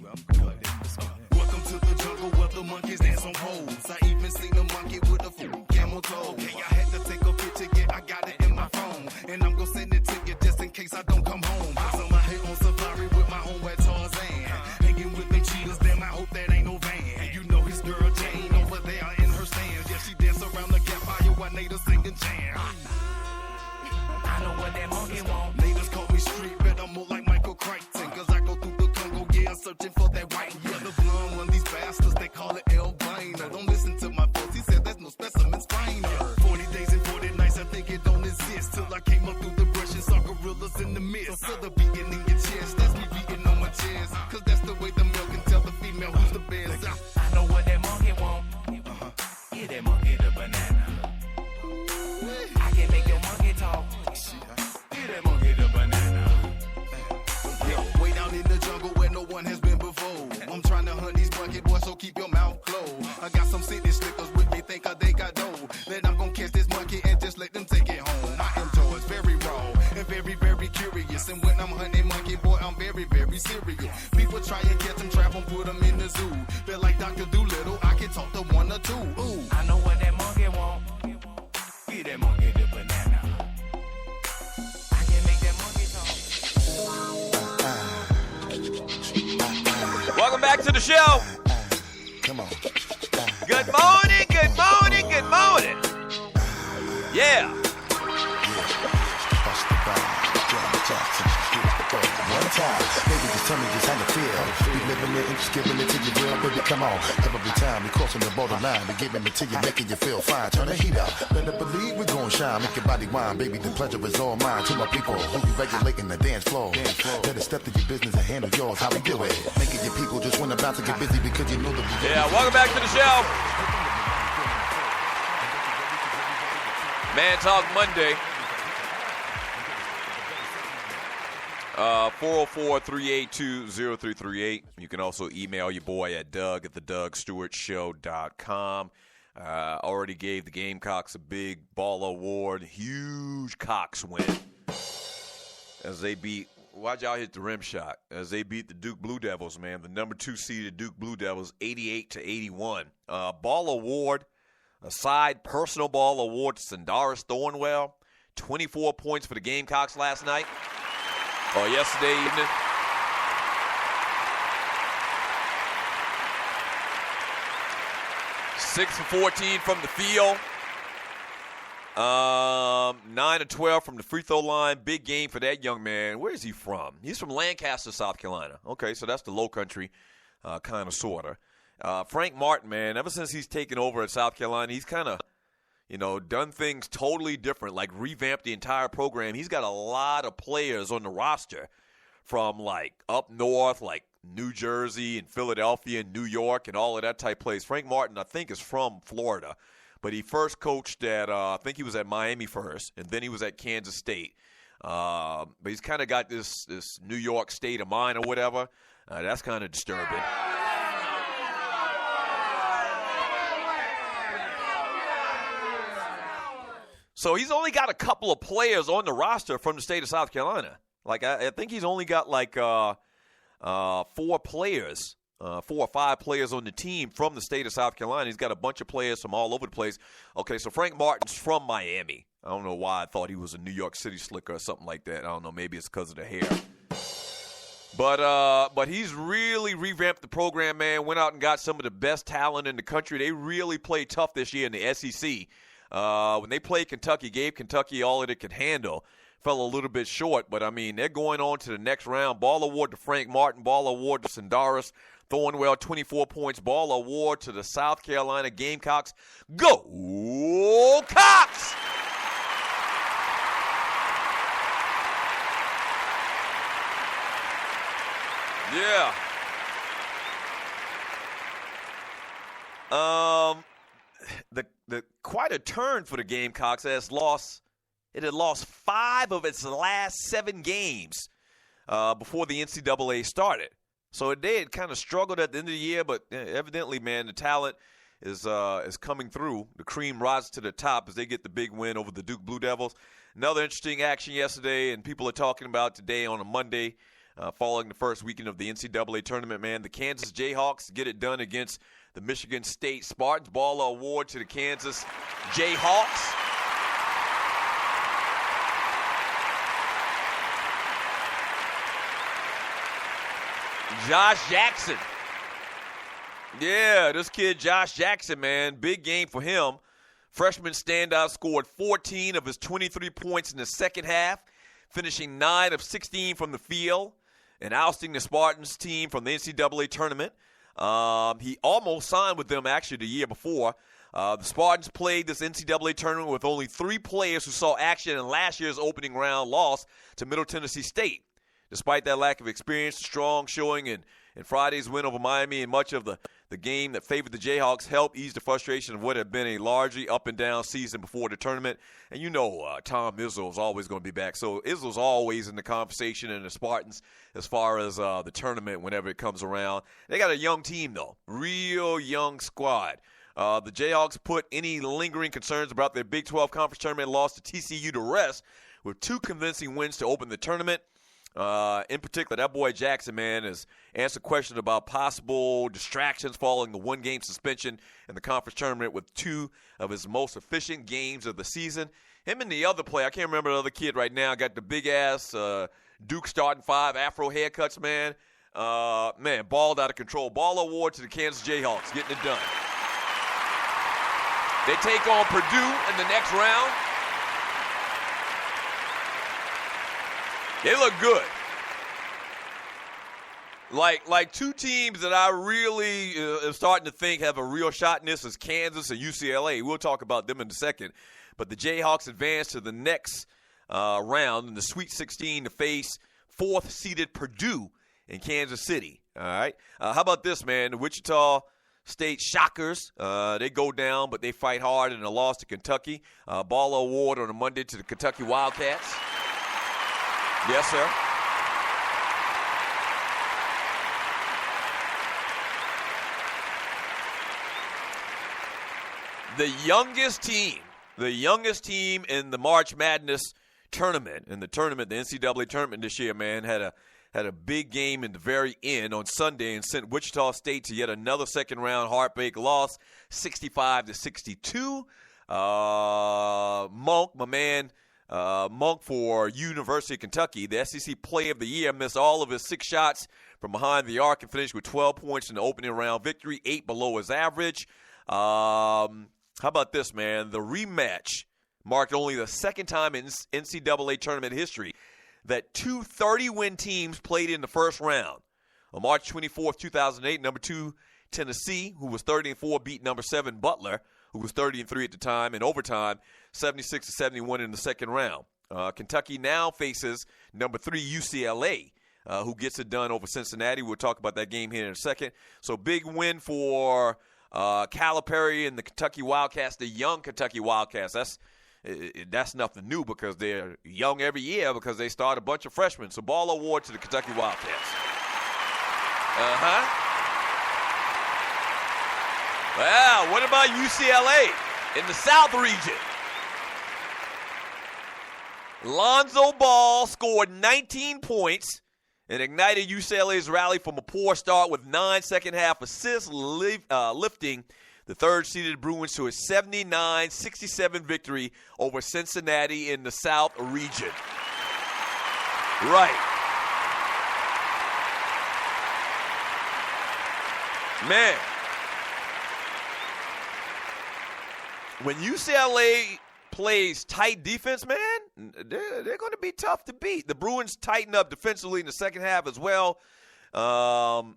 Welcome to the jungle where the monkeys dance on poles. I even seen a monkey with a full camel toe. Okay, I had to take a picture, yeah, I got it in my phone. And I'm gonna send it to you just in case I don't come home. So I'm out here on safari with my own wet Tarzan. Hanging with them cheetahs, damn, I hope that ain't no van. You know his girl Jane over there in her stand. Yeah, she dance around the campfire while natives singing chant. I know what that monkey want. Natives call me street, but I'm more like Michael Crichton. Cause I go through the Congo, yeah, searching for that white. Yeah, the blonde one, these bastards, they call it albino. Don't listen to my folks, he said there's no specimens finer. 40 days and 40 nights, I think it don't exist. Till I came up through the brush and saw gorillas in the mist. So the beating in your chest, that's me beating on my chest. Cause that's the way the male can tell the female who's the best. I know what that monkey want. Give that monkey the banana. I can make your monkey talk. Give that monkey the banana. Yo, way down in the jungle where no one has been before. I'm trying to hunt these monkey boys, so keep your mouth closed. I got some city slickers with me, think I know that I'm gonna catch this monkey and just let them take it home. I am toys very raw and very, very curious. And when I'm hunting monkey boy, I'm very, very serious. People try and catch them, trap them, put them in the zoo. Feel like Dr. Doolittle, I can talk to one or two. Ooh. I know what that monkey want. Give that monkey the banana. I can make that monkey talk. Welcome back to the show. Come on. Good morning, good morning, good morning. Yeah. One time, baby, just tell me just how you feel. We living it and just giving it to you real, baby, come on. Every time we crossing the borderline, we giving it to you, making you feel fine. Turn the heat up, better believe we gon' shine. Make your body wine, baby, the pleasure is all mine. To my people who be regulating the dance floor. Better step to your business and handle yours, how we do it. Making your people just wanna bounce and get busy because you know the... Yeah, welcome back to the show. Man Talk Monday. 404-382-0338. You can also email your boy at Doug@thedougstewartshow.com. Already gave the Gamecocks a big ball award. Huge Cox win. As they beat, why'd y'all hit the rim shot? As they beat the Duke Blue Devils, man. The number 2 seeded Duke Blue Devils, 88-81. Ball award, a side personal ball award to Sandaris Thornwell. 24 points for the Gamecocks last night. Or yesterday evening. Six for 14 from the field. 9 of 12 from the free throw line. Big game for that young man. Where is he from? He's from Lancaster, South Carolina. Okay, so that's the low country, kind of, sort of. Frank Martin, man, ever since he's taken over at South Carolina, he's kind of, done things totally different, like revamped the entire program. He's got a lot of players on the roster from, like, up north, like New Jersey and Philadelphia and New York and all of that type place. Frank Martin, I think, is from Florida. But he first coached at, I think he was at Miami first, and then he was at Kansas State. But he's kind of got this New York state of mind or whatever. That's kind of disturbing. So he's only got a couple of players on the roster from the state of South Carolina. Like, I think he's only got, like, 4 players, 4 or 5 players on the team from the state of South Carolina. He's got a bunch of players from all over the place. Okay, so Frank Martin's from Miami. I don't know why I thought he was a New York City slicker or something like that. I don't know. Maybe it's because of the hair. But he's really revamped the program, man. Went out and got some of the best talent in the country. They really played tough this year in the SEC. When they played Kentucky, gave Kentucky all that it could handle. Fell a little bit short, but, I mean, they're going on to the next round. Ball award to Frank Martin. Ball award to Sandaris Thornwell, 24 points. Ball award to the South Carolina Gamecocks. Go Cox! Yeah. The quite a turn for the Gamecocks. It had lost 5 of its last 7 games before the NCAA started. So they had kind of struggled at the end of the year, but evidently, man, the talent is coming through. The cream rises to the top as they get the big win over the Duke Blue Devils. Another interesting action yesterday, and people are talking about today on a Monday. following the first weekend of the NCAA Tournament, man. The Kansas Jayhawks get it done against the Michigan State Spartans. Baller award to the Kansas Jayhawks. Josh Jackson. Yeah, this kid Josh Jackson, man, big game for him. Freshman standout, scored 14 of his 23 points in the second half, finishing 9 of 16 from the field and ousting the Spartans team from the NCAA Tournament. He almost signed with them, actually, the year before. The Spartans played this NCAA Tournament with only 3 players who saw action in last year's opening round loss to Middle Tennessee State. Despite that lack of experience, strong showing in Friday's win over Miami and much of the game that favored the Jayhawks helped ease the frustration of what had been a largely up-and-down season before the tournament. And you know Tom Izzo is always going to be back. So Izzo's always in the conversation in the Spartans as far as the tournament whenever it comes around. They got a young team, though, real young squad. The Jayhawks put any lingering concerns about their Big 12 Conference Tournament loss to TCU to rest with 2 convincing wins to open the tournament. In particular, that boy Jackson, man, has answered questions about possible distractions following the 1-game suspension in the conference tournament with 2 of his most efficient games of the season. Him and the other player, I can't remember the other kid right now, got the big-ass Duke starting 5 afro haircuts, man. Man, balled out of control. Ball award to the Kansas Jayhawks, getting it done. They take on Purdue in the next round. They look good. Like 2 teams that I really am starting to think have a real shot in this is Kansas and UCLA. We'll talk about them in a second. But the Jayhawks advance to the next round in the Sweet 16 to face 4th-seeded Purdue in Kansas City. All right. How about this, man? The Wichita State Shockers, they go down, but they fight hard in a loss to Kentucky. Baller award on a Monday to the Kentucky Wildcats. Yes, sir. The youngest team in the March Madness tournament, the NCAA tournament this year, man, had a big game in the very end on Sunday and sent Wichita State to yet another second-round heartbreak loss, 65-62. Monk, my man, Monk for University of Kentucky, the SEC Player of the Year, missed all of his 6 shots from behind the arc and finished with 12 points in the opening round victory, 8 below his average. How about this, man? The rematch marked only the second time in NCAA tournament history that 2 30-win teams played in the first round. On March 24th, 2008, number 2 Tennessee, who was 30-4, beat number 7 Butler, who was 30-3 at the time, in overtime, 76-71 in the second round. Kentucky now faces number 3 UCLA, who gets it done over Cincinnati. We'll talk about that game here in a second. So big win for Calipari and the Kentucky Wildcats, the young Kentucky Wildcats. That's nothing new because they're young every year because they start a bunch of freshmen. So ball award to the Kentucky Wildcats. Well, what about UCLA in the South region? Lonzo Ball scored 19 points and ignited UCLA's rally from a poor start with 9 second-half assists, lifting the third-seeded Bruins to a 79-67 victory over Cincinnati in the South region. Right. Man. When UCLA plays tight defense, man, they're going to be tough to beat. The Bruins tighten up defensively in the second half as well,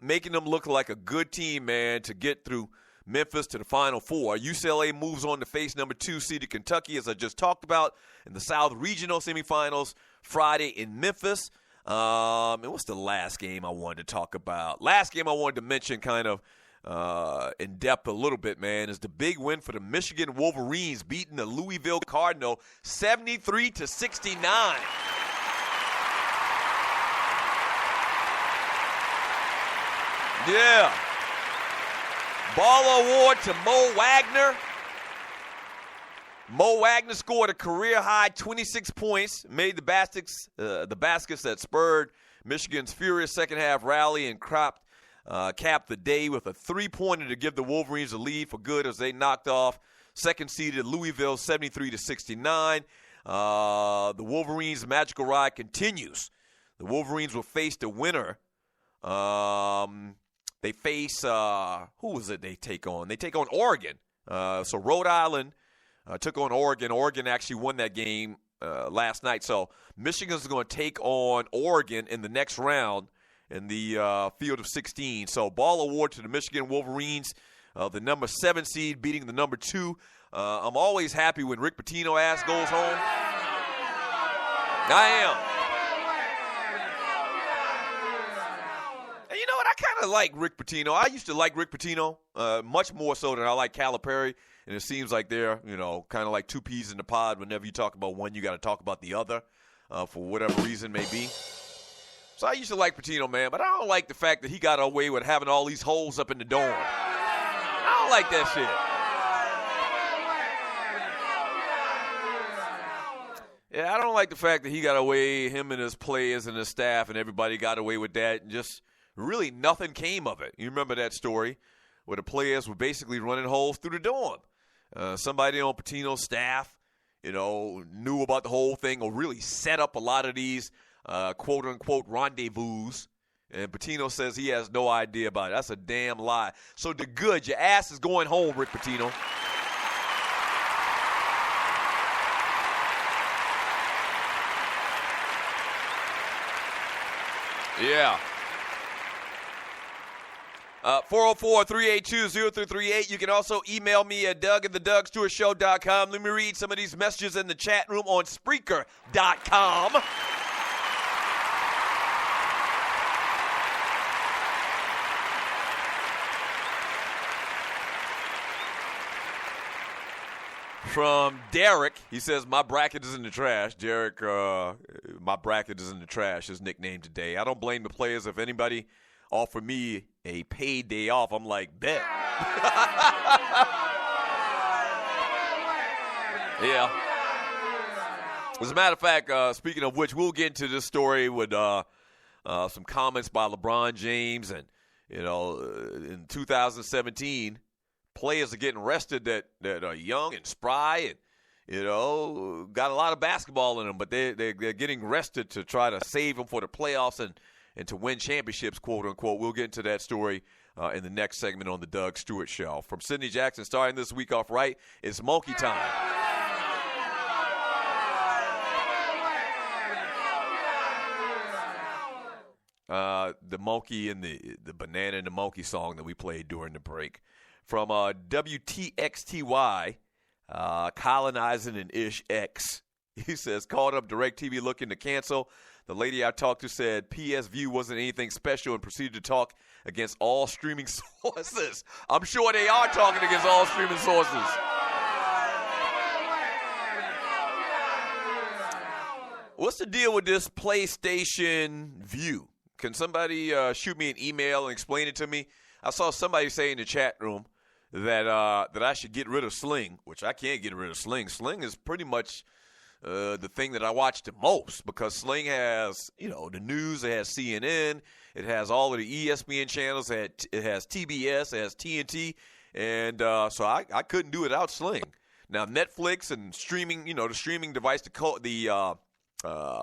making them look like a good team, man, to get through Memphis to the Final Four. UCLA moves on to face number 2 seeded Kentucky, as I just talked about, in the South Regional semifinals Friday in Memphis. And what's the last game I wanted to talk about? Last game I wanted to mention kind of in depth a little bit, man, is the big win for the Michigan Wolverines, beating the Louisville Cardinal 73-69. Yeah. Ball award to Mo Wagner. Mo Wagner scored a career-high 26 points, made the baskets that spurred Michigan's furious second-half rally and capped the day with a three-pointer to give the Wolverines a lead for good as they knocked off second-seeded Louisville 73-69. The Wolverines' magical ride continues. The Wolverines will face the winner. They face who is it they take on? They take on Oregon. So Rhode Island took on Oregon. Oregon actually won that game last night. So Michigan's going to take on Oregon in the next round in the field of 16. So ball award to the Michigan Wolverines, the number 7 seed beating the number 2. I'm always happy when Rick Pitino ass goes home. I am. And you know what? I kind of like Rick Pitino. I used to like Rick Pitino much more so than I like Calipari. And it seems like they're, kind of like two peas in the pod. Whenever you talk about one, you got to talk about the other for whatever reason may be. So I used to like Pitino, man, but I don't like the fact that he got away with having all these holes up in the dorm. I don't like that shit. Yeah, I don't like the fact that he got away, him and his players and his staff and everybody got away with that, and just really nothing came of it. You remember that story where the players were basically running holes through the dorm. Somebody on Pitino's staff, knew about the whole thing or really set up a lot of these quote-unquote rendezvous. And Pitino says he has no idea about it. That's a damn lie. So the good, your ass is going home, Rick Pitino. Yeah. 404-382-0338. You can also email me at Doug@theDougStewartShow.com. Let me read some of these messages in the chat room on Spreaker.com. From Derek, he says, my bracket is in the trash. Derek, my bracket is in the trash, his nickname today. I don't blame the players. If anybody offered me a paid day off, I'm like, bet. Yeah. As a matter of fact, speaking of which, we'll get into this story with some comments by LeBron James. And, in 2017, players are getting rested that are young and spry and, got a lot of basketball in them, but they're getting rested to try to save them for the playoffs and to win championships, quote unquote. We'll get into that story in the next segment on the Doug Stewart Show. From Sidney Jackson, starting this week off right, it's monkey time. The monkey and the banana and the monkey song that we played during the break. From WTXTY, Colonizing and Ish X. He says, called up DirecTV looking to cancel. The lady I talked to said PS View wasn't anything special and proceeded to talk against all streaming sources. I'm sure they are talking against all streaming sources. What's the deal with this PlayStation View? Can somebody shoot me an email and explain it to me? I saw somebody say in the chat room that I should get rid of Sling, which I can't get rid of Sling. Sling is pretty much the thing that I watch the most because Sling has, the news, it has CNN, it has all of the ESPN channels, it has TBS, it has TNT, and so I couldn't do it without Sling. Now, Netflix and streaming, the streaming device, the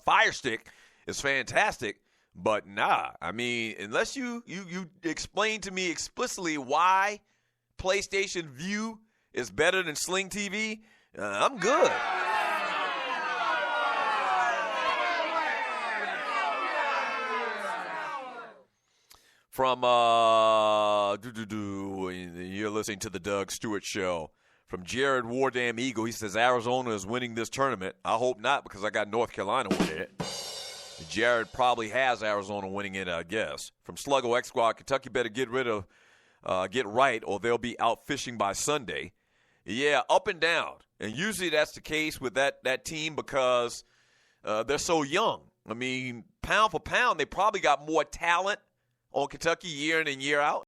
Fire Stick is fantastic. But unless you explain to me explicitly why PlayStation View is better than Sling TV, I'm good. From you're listening to the Doug Stewart Show. From Jared Wardam Eagle, he says Arizona is winning this tournament. I hope not because I got North Carolina winning it. Jared probably has Arizona winning it, I guess. From Sluggo X Squad, Kentucky better get right, or they'll be out fishing by Sunday. Yeah, up and down. And usually that's the case with that team because they're so young. I mean, pound for pound, they probably got more talent on Kentucky year in and year out.